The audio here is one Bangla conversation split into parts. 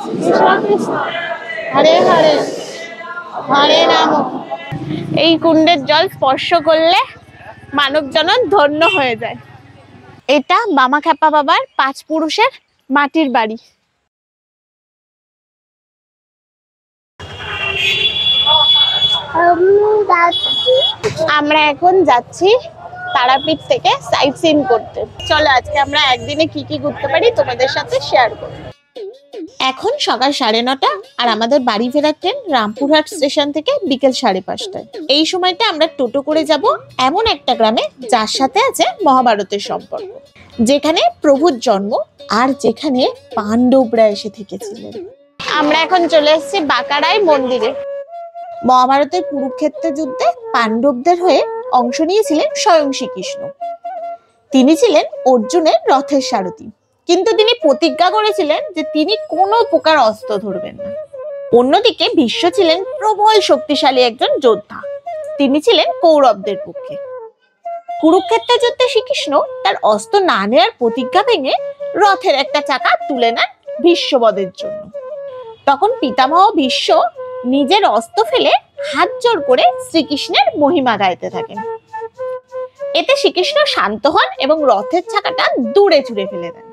কৃষ্ণ কৃষ্ণ হরে হরে হরে রাম। এই কুণ্ডের জল স্পর্শ করলে মানব জনন ধন্য হয়ে যায়। এটা বামাখ্যাপা বাবার 5 পুরুষের মাটির বাড়ি। আমরা এখন যাচ্ছি তারাপীঠ থেকে সাইট সিইং করতে। চলো আজকে আমরা একদিনে কি কি ঘুরতে পারি তোমাদের সাথে শেয়ার করব। এখন সকাল 9:30 আর আমাদের বাড়ি ফেরার ট্রেন রামপুরহাট স্টেশন থেকে বিকেল 5:30টায়। এই সময়টা আমরা টোটো করে যাব এমন একটা গ্রামে যার সাথে আছে মহাভারতের সম্পর্ক, যেখানে প্রভুর জন্ম আর যেখানে পাণ্ডবরা এসে থেকেছিলেন। আমরা এখন চলে এসেছি বাঁকারাই মন্দিরে। মহাভারতের কুরুক্ষেত্র যুদ্ধে পাণ্ডবদের হয়ে অংশ নিয়েছিলেন স্বয়ং শ্রীকৃষ্ণ। তিনি ছিলেন অর্জুনের রথের সারথি, কিন্তু তিনি প্রতিজ্ঞা করেছিলেন যে তিনি কোনো প্রকার অস্ত্র ধরবেন না। অন্যদিকে ভীষ্ম ছিলেন প্রবল শক্তিশালী একজন যোদ্ধা, তিনি ছিলেন কৌরবদের পক্ষে। কুরুক্ষেত্রের যুদ্ধে শ্রীকৃষ্ণ তার অস্ত্র না নেওয়ার প্রতিজ্ঞা ভেঙে রথের একটা চাকা তুলে নেন ভীষ্মবধের জন্য। তখন পিতামহ ভীষ্ম নিজের অস্ত্র ফেলে হাত জোড় করে শ্রীকৃষ্ণের মহিমা গাইতে থাকেন। এতে শ্রীকৃষ্ণ শান্ত হন এবং রথের চাকাটা দূরে ছুঁড়ে ফেলে দেন।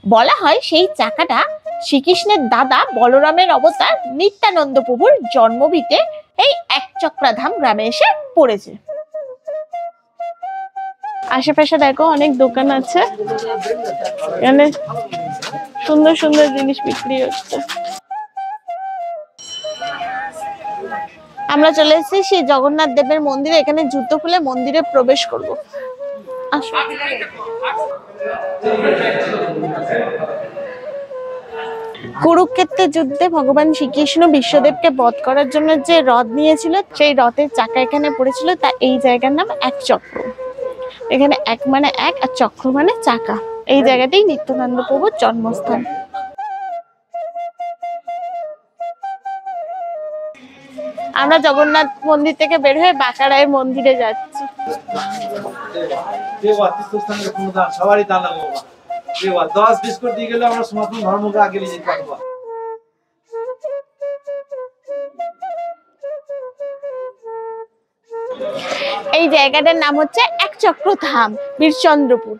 বলা হয় সেই চাকাটা শ্রীকৃষ্ণের দাদা বলরামের অবতার নিত্যানন্দ প্রভুর জন্মভিটে এই একচক্রাধাম গ্রামে এসে পড়েছে। আশেপাশে দেখো অনেক দোকান আছে, এখানে সুন্দর সুন্দর জিনিস বিক্রি হচ্ছে। আমরা চলে এসেছি শ্রী জগন্নাথ দেবের মন্দিরে। এখানে জুতো খুলে মন্দিরে প্রবেশ করব। কুরুক্ষেত্রের যুদ্ধে ভগবান শ্রীকৃষ্ণ বিশ্বদেবকে বধ করার জন্য যে রথ নিয়েছিল, সেই রথের চাকা এখানে পড়েছিল, তা এই জায়গার নাম একচক্র। এখানে এক মানে এক আর চক্র মানে চাকা। এই জায়গাতেই নিত্যানন্দ প্রভুর জন্মস্থান। আমরা জগন্নাথ মন্দির থেকে বের হয়ে বাঁকারায়ের মন্দিরে যাচ্ছি। এই জায়গাটার নাম হচ্ছে একচক্রধাম, বীরচন্দ্রপুর।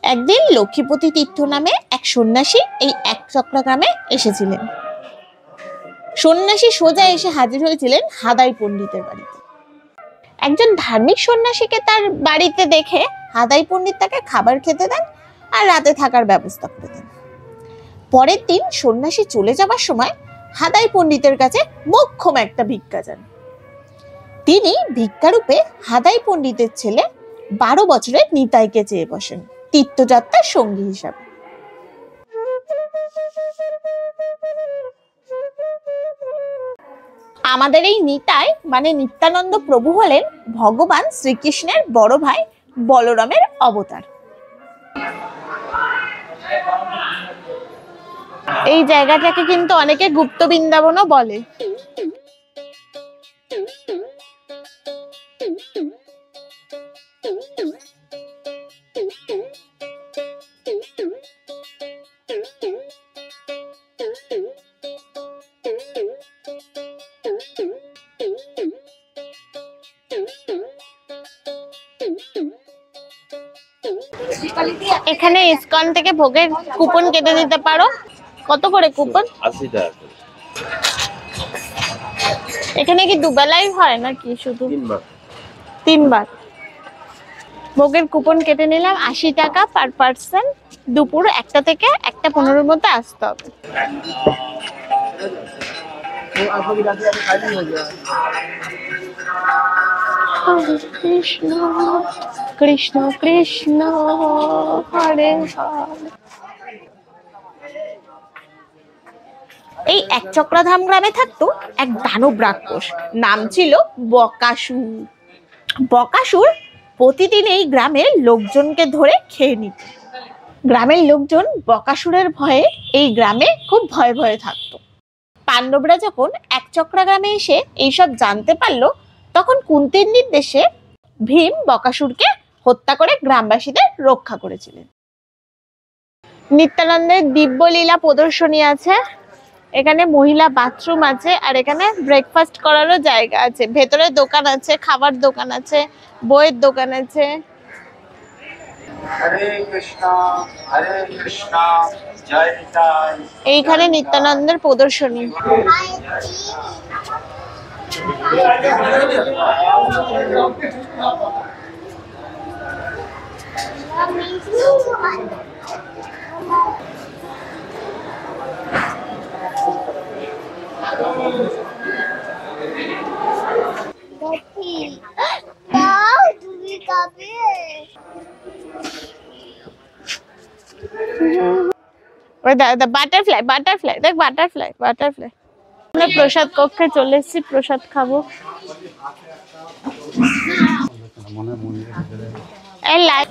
একদিন লক্ষ্মীপতি তীর্থ নামে এক সন্ন্যাসী এই একচক্র গ্রামে এসেছিলেন। সন্ন্যাসী সোজা এসে হাজির হয়েছিলেন হাদাই পণ্ডিতের বাড়িতে। একজন ধার্মিক সন্ন্যাসীকে তার বাড়িতে দেখে হাদাই পণ্ডিত তাকে খাবার খেতে দেন আর রাতে থাকার ব্যবস্থা করে দেন। পরের দিন সন্ন্যাসী চলে যাবার সময় হাদাই পণ্ডিতের কাছে মোক্ষম একটা ভিক্ষা চান। তিনি ভিক্ষারূপে হাদাই পণ্ডিতের ছেলে 12 বছরের নিতাইকে চেয়ে বসেন তীর্থযাত্রার সঙ্গী হিসাবে। আমাদের এই নিতাই মানে নিত্যানন্দ প্রভু হলেন ভগবান শ্রীকৃষ্ণের বড় ভাই বলরামের অবতার। এই জায়গাটাকে কিন্তু অনেকে গুপ্ত বৃন্দাবনও বলে। এখানে ইসকন থেকে ভোগের কুপন কেটে দিতে পারো। কত করে কুপন? 80 টাকা। এখানে কি দুবেলাই হয় নাকি শুধু? 3 বার। ভোগের কুপন কেটে নিলাম 80 টাকা পার পার্সন। দুপুর 1টা থেকে 1:15-র মধ্যে আসতে হবে। কৃষ্ণ কৃষ্ণ কৃষ্ণ হরে হরে। এই একচক্রধাম গ্রামে থাকতো এক দানব রাক্ষস, নাম ছিল বকাসুর। বকাসুর প্রতিদিন এই গ্রামের লোকজনকে ধরে খেয়ে নিত। গ্রামের লোকজন বকাসুরের ভয়ে এই গ্রামে খুব ভয়ে ভয়ে থাকতো। পাণ্ডবরা যখন একচক্রা গ্রামে এসে এইসব জানতে পারলো, তখন কুন্তির নির্দেশে ভীম বকাসুরকে হত্যা করে গ্রামবাসীদের রক্ষা করেছিলেন। নিত্যানন্দের দিব্যলীলা প্রদর্শনী আছে, এখানে মহিলা বাথরুম আছে, আর এখানে ব্রেকফাস্ট করারও জায়গা আছে, ভেতরে দোকান আছে, খাবার দোকান আছে, বইয়ের দোকান আছে। হরে কৃষ্ণ জয় নিতাই। এইখানে নিত্যানন্দের প্রদর্শনী। বাটারফ্লাই বাটারফ্লাই দেখ, বাটারফ্লাই বাটারফ্লাই। আমরা প্রসাদ কক্ষে চলে এসেছি, প্রসাদ খাবো। এই লাইট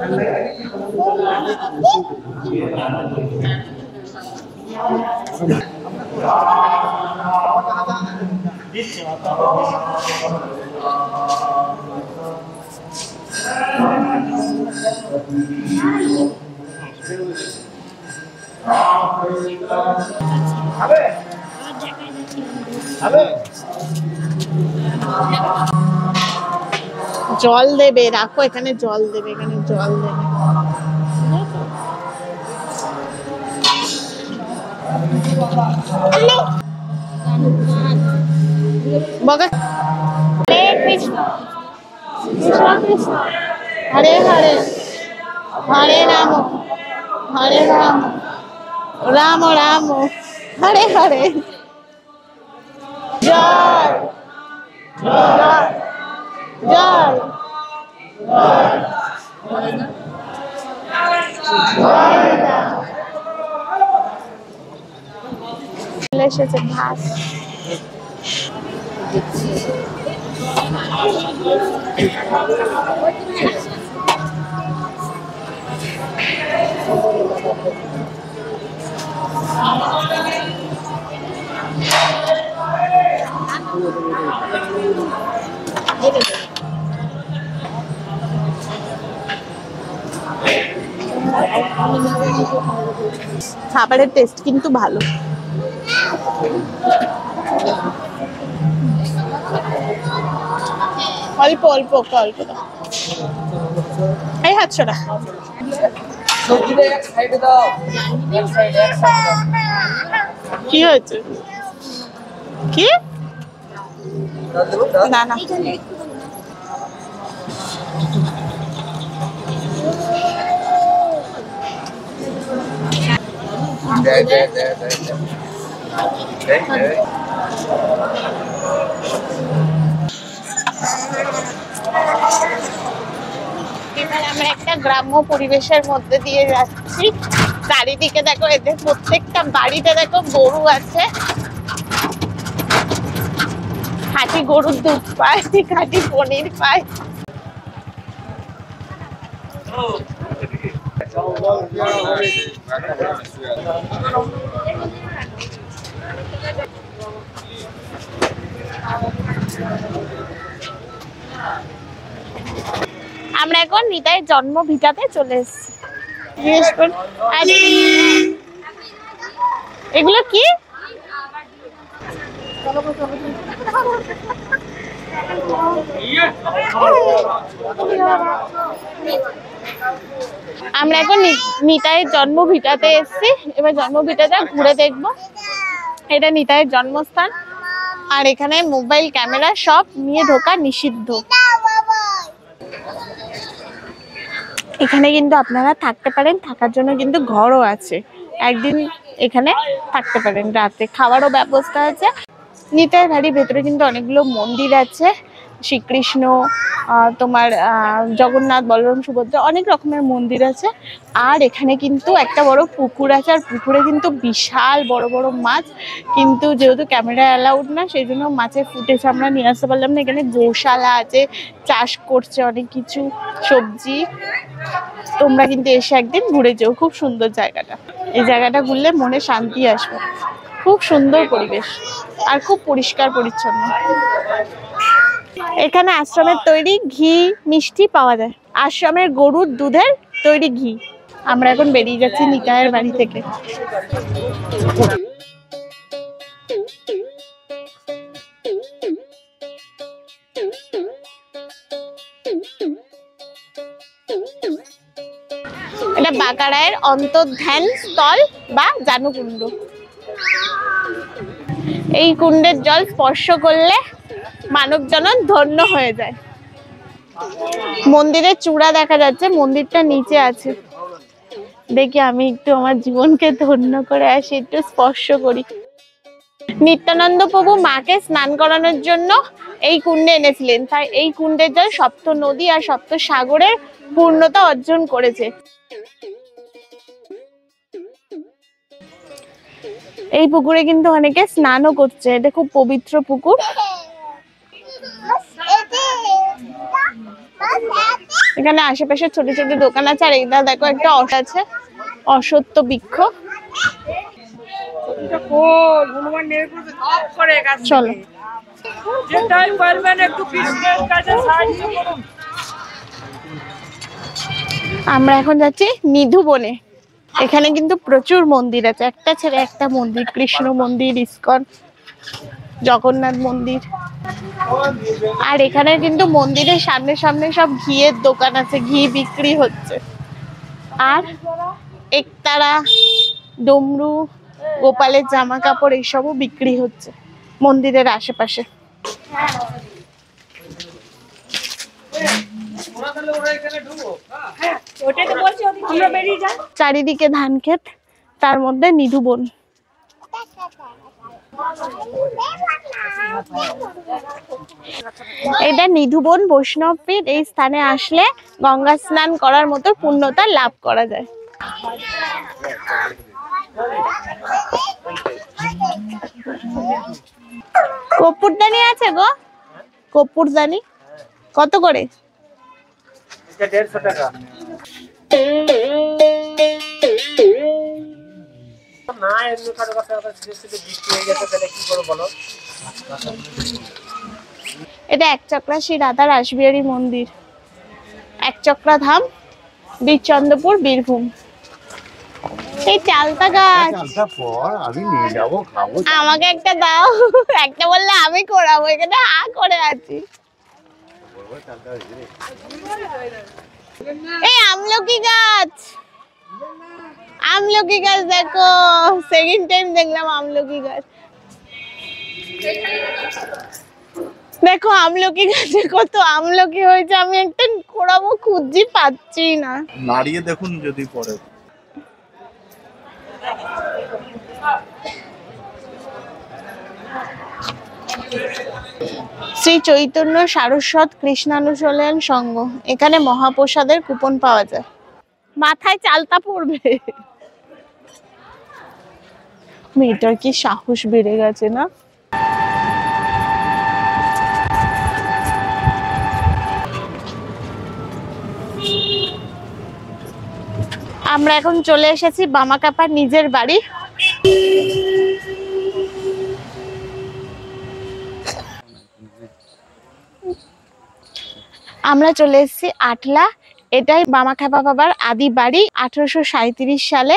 জল দেবে, রাখো এখানে জল দেবে, এখানে জল দেবে। বগা হরে কৃষ্ণ কৃষ্ণ কৃষ্ণ হরে হরে, হরে রাম হরে রাম রাম রাম হরে হরে। জয় জয় জয় চলে এসেছে ভাত। খাবারের টেস্ট কিন্তু ভালো। অল্প অল্প অল্প দাও। এই হাত ছড়া। কি হয়েছে? কি না না এবার আমরা একটা গ্রাম্য পরিবেশের মধ্যে দিয়ে যাচ্ছি। চারিদিকে দেখো, এদের প্রত্যেকটা বাড়িতে দেখো গরু আছে। খাঁটি গরুর দুধ পায়, খাঁটি পনির পায়। আমরা এখন নিতাইয়ের জন্ম ভিটাতে চলে এসেছি। এগুলো কি? আমরা এখন নিতাইয়ের জন্ম ভিটাতে এসেছি। এবার জন্ম ভিটাটা ঘুরে দেখবো। এটা নিতাইয়ের জন্মস্থান, আর এখানে মোবাইল ক্যামেরা সব নিয়ে ঢোকা নিষিদ্ধ। এখানে কিন্তু আপনারা থাকতে পারেন, থাকার জন্য কিন্তু ঘরও আছে, একদিন এখানে থাকতে পারেন, রাতে খাওয়ারও ব্যবস্থা আছে। নিতাইয়ের বাড়ির ভেতরে কিন্তু অনেকগুলো মন্দির আছে, শ্রীকৃষ্ণ, তোমার জগন্নাথ, বলরাম, সুভদ্রা, অনেক রকমের মন্দির আছে। আর এখানে কিন্তু একটা বড় পুকুর আছে, আর পুকুরে কিন্তু বিশাল বড় বড় মাছ, কিন্তু যেহেতু ক্যামেরা অ্যালাউড না, সেই জন্য মাছের ফুটেজ আমরা নিয়ে আসতে পারলাম না। এখানে গোশালা আছে, চাষ করছে অনেক কিছু সবজি। তোমরা কিন্তু এসে একদিন ঘুরে যেও, খুব সুন্দর জায়গাটা। এই জায়গাটা ঘুরলে মনে শান্তি আসবে, খুব সুন্দর পরিবেশ আর খুব পরিষ্কার পরিচ্ছন্ন। এখানে আশ্রমের তৈরি ঘি মিষ্টি পাওয়া যায়, আশ্রমের গরুর দুধের তৈরি ঘি। আমরা এখন বেরিয়ে যাচ্ছি নিতাইয়ের বাড়ি থেকে। এটা বাঁকারায়ের অন্তর্ধান স্থল বা জানুকুণ্ড। এই কুণ্ডের জল স্পর্শ করলে মানব জনন ধন্য হয়ে যায়। মন্দিরের চূড়া দেখা যাচ্ছে, মন্দিরটা নিচে আছে। দেখি আমি একটু আমার জীবনকে ধন্য করে আসি, একটু স্পর্শ করি। নিত্যানন্দ প্রভু মাকে স্নান করানোর জন্য এই কুণ্ডে এনেছিলেন, তাই এই কুণ্ডের জল সপ্ত নদী আর সপ্ত সাগরের পূর্ণতা অর্জন করেছে। এই পুকুরে কিন্তু অনেকে স্নানও করছে, এটা খুব পবিত্র পুকুর। এখানে আশেপাশে ছোট ছোট দোকান আছে, আর এইটা দেখো একটা আছে অসত্য বৃক্ষ। চলো আমরা এখন যাচ্ছি নিধু বনে। এখানে কিন্তু প্রচুর মন্দির আছে, একটা ছেড়ে একটা মন্দির, কৃষ্ণ মন্দির, ইস্কন, জগন্নাথ মন্দির। আর এখানে কিন্তু মন্দিরের সামনে সামনে সব ঘিয়ের দোকান আছে, ঘি বিক্রি হচ্ছে। আর একতারা, ডমরু, গোপালের জামা কাপড় এইসবও বিক্রি হচ্ছে মন্দিরের আশেপাশে। চারিদিকে ধান ক্ষেত, তার মধ্যে নিধু বন। এটা নিধুবন বৈষ্ণবপীঠ। এই স্থানে আসলে গঙ্গা স্নান করার মতো পুণ্যতা লাভ করা যায়। কর্পূরদানি আছে গো, কর্পূরদানি কত করে? 150 টাকা। না এমনি কারো কাছে বিক্রি হয়ে গেছে, তাহলে কি করবো বলো? এটা একচক্রা শ্রী রাধা রাসবিহারী মন্দির, একচক্রা ধাম, বীরচন্দ্রপুর, বীরভূম। এই চালতা গাছ আমি নিয়ে যাবো, খাবো। আমাকে একটা দাও, একটা বললে আমি করাবো, এখানে করে আছি। এই আমলকি গাছ, আমলকি গাছ দেখো, সেকেন্ড টাইম দেখলাম আমলকি গাছ। দেখো আমলকি গাছে কত আমলকি হয়েছে, আমি একটা কোড়াবো খুঁজছি, পাচ্ছি না। নাড়িয়ে দেখুন যদি পড়ে। শ্রী চৈতন্য সারস্বত কৃষ্ণানুশীলন সংঘ, এখানে মহাপ্রসাদের কুপন পাওয়া যায়। মাথায় চালতা পড়বে। মেয়েটার কি সাহস বেড়ে গেছে না? আমরা এখন চলে এসেছি বামাকাপার নিজের বাড়ি। আমরা চলে এসেছি আটলা। এটাই বামাখ্যাপা বাবার আদি বাড়ি। 1837 সালে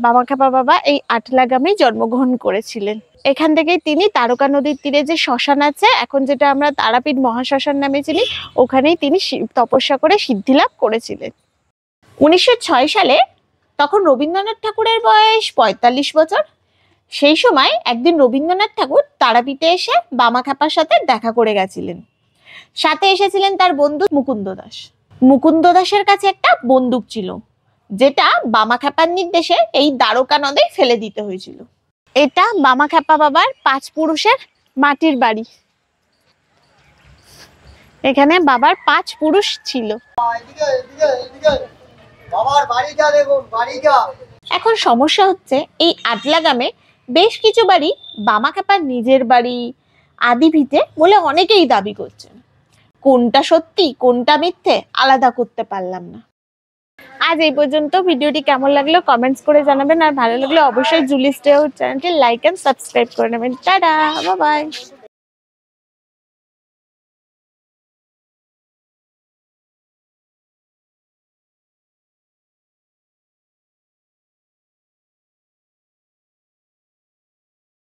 বামাখ্যাপা বাবা এই আটলাগামে জন্মগ্রহণ করেছিলেন। এখান থেকেই তিনি তারকা নদীর তীরে যে শ্মশান আছে, এখন যেটা আমরা তারাপীঠ মহাশ্মশান নামে চিনি, ওখানেই তিনি তপস্যা করে সিদ্ধিলাভ করেছিলেন। 1906 সালে তখন রবীন্দ্রনাথ ঠাকুরের বয়স 45 বছর। সেই সময় একদিন রবীন্দ্রনাথ ঠাকুর তারাপীঠে এসে বামাখ্যাপার সাথে দেখা করে গেছিলেন। সাথে এসেছিলেন তার বন্ধু মুকুন্দ দাস। মুকুন্দ দাসের কাছে একটা বন্দুক ছিল, যেটা বামাখ্যাপার নির্দেশে এই দ্বারকা নদে ফেলে দিতে হয়েছিল। এটা বামাখ্যাপা বাবার 5 পুরুষের মাটির বাড়ি। এখানে বাবার 5 পুরুষ ছিল। এখন সমস্যা হচ্ছে, এই আটলাগামে বেশ কিছু বাড়ি বামাখ্যাপার নিজের বাড়ি, আদি ভিটে বলে অনেকেই দাবি করছেন। কোনটা সত্যি কোনটা মিথ্যে আলাদা করতে পারলাম না। আজ এই পর্যন্ত। ভিডিওটি কেমন লাগলো কমেন্টস করে জানাবেন, আর ভালো লাগলে অবশ্যই জুলিস টেও চ্যানেলটি লাইক এন্ড সাবস্ক্রাইব করে নেবেন। Tata, bye bye.